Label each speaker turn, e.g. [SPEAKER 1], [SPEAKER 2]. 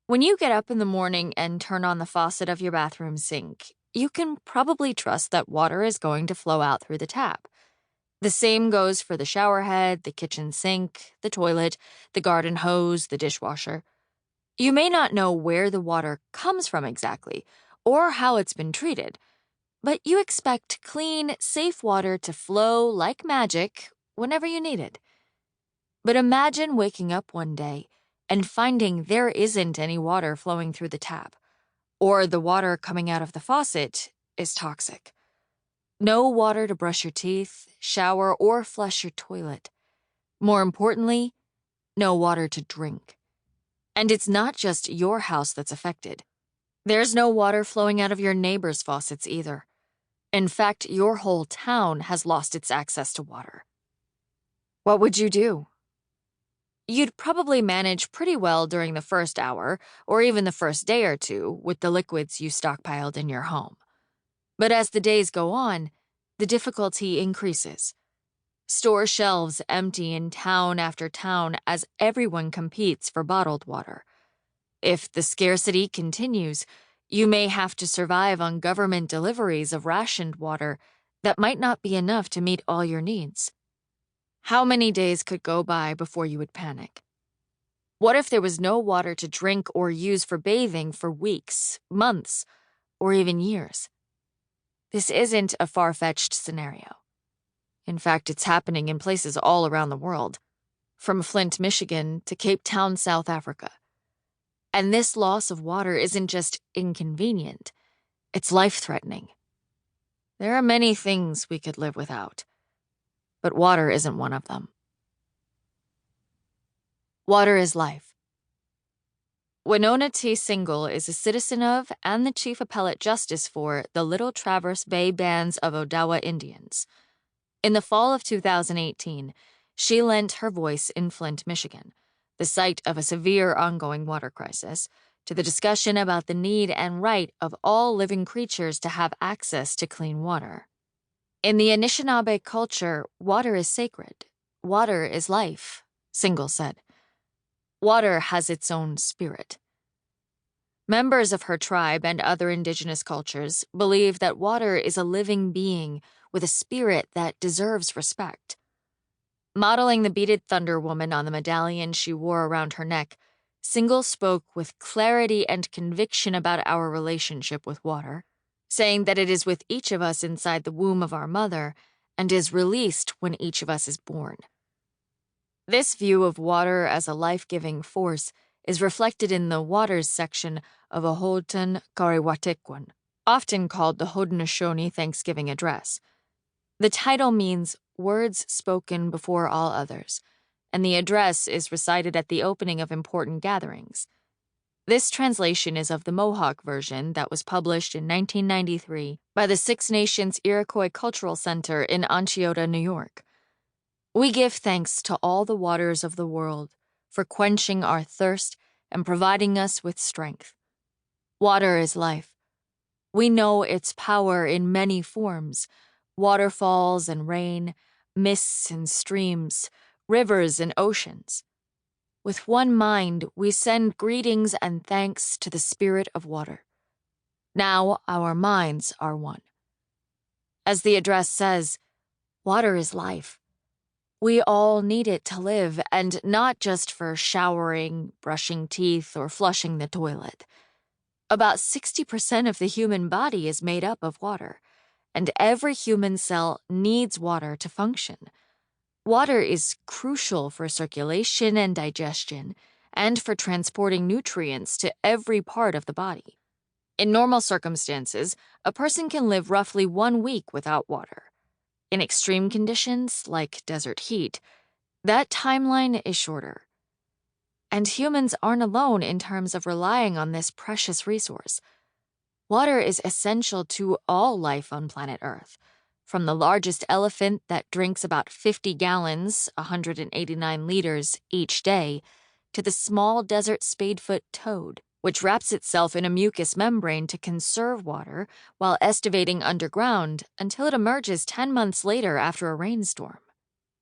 [SPEAKER 1] When you get up in the morning and turn on the faucet of your bathroom sink, you can probably trust that water is going to flow out through the tap. The same goes for the shower head, the kitchen sink, the toilet, the garden hose, the dishwasher. You may not know where the water comes from exactly, or how it's been treated, but you expect clean, safe water to flow like magic whenever you need it. But imagine waking up one day and finding there isn't any water flowing through the tap, or the water coming out of the faucet is toxic. No water to brush your teeth, shower, or flush your toilet. More importantly, no water to drink. And it's not just your house that's affected. There's no water flowing out of your neighbor's faucets either. In fact, your whole town has lost its access to water. What would you do? You'd probably manage pretty well during the first hour, or even the first day or two, with the liquids you stockpiled in your home. But as the days go on, the difficulty increases. Store shelves empty in town after town as everyone competes for bottled water. If the scarcity continues, you may have to survive on government deliveries of rationed water that might not be enough to meet all your needs. How many days could go by before you would panic? What if there was no water to drink or use for bathing for weeks, months, or even years? This isn't a far-fetched scenario. In fact, it's happening in places all around the world, from Flint, Michigan to Cape Town, South Africa. And this loss of water isn't just inconvenient, it's life-threatening. There are many things we could live without, but water isn't one of them. Water is life. Winona T. Single is a citizen of and the Chief Appellate Justice for the Little Traverse Bay Bands of Odawa Indians. In the fall of 2018, she lent her voice in Flint, Michigan, the site of a severe ongoing water crisis, to the discussion about the need and right of all living creatures to have access to clean water. In the Anishinaabe culture, water is sacred. Water is life, Single said. Water has its own spirit. Members of her tribe and other indigenous cultures believe that water is a living being with a spirit that deserves respect. Modeling the beaded thunder woman on the medallion she wore around her neck, Single spoke with clarity and conviction about our relationship with water, saying that it is with each of us inside the womb of our mother and is released when each of us is born. This view of water as a life-giving force is reflected in the Waters section of a Aholton Kariwatikwan, often called the Haudenosaunee Thanksgiving Address. The title means words spoken before all others, and the address is recited at the opening of important gatherings. This translation is of the Mohawk version that was published in 1993 by the Six Nations Iroquois Cultural Center in Onchioda, New York. We give thanks to all the waters of the world for quenching our thirst and providing us with strength. Water is life. We know its power in many forms: waterfalls and rain, mists and streams, rivers and oceans. With one mind, we send greetings and thanks to the spirit of water. Now our minds are one. As the address says, water is life. We all need it to live, and not just for showering, brushing teeth, or flushing the toilet. About 60% of the human body is made up of water, and every human cell needs water to function. Water is crucial for circulation and digestion, and for transporting nutrients to every part of the body. In normal circumstances, a person can live roughly 1 week without water. In extreme conditions, like desert heat, that timeline is shorter. And humans aren't alone in terms of relying on this precious resource. Water is essential to all life on planet Earth, from the largest elephant that drinks about 50 gallons, 189 liters, each day, to the small desert spadefoot toad, which wraps itself in a mucous membrane to conserve water while estivating underground until it emerges 10 months later after a rainstorm.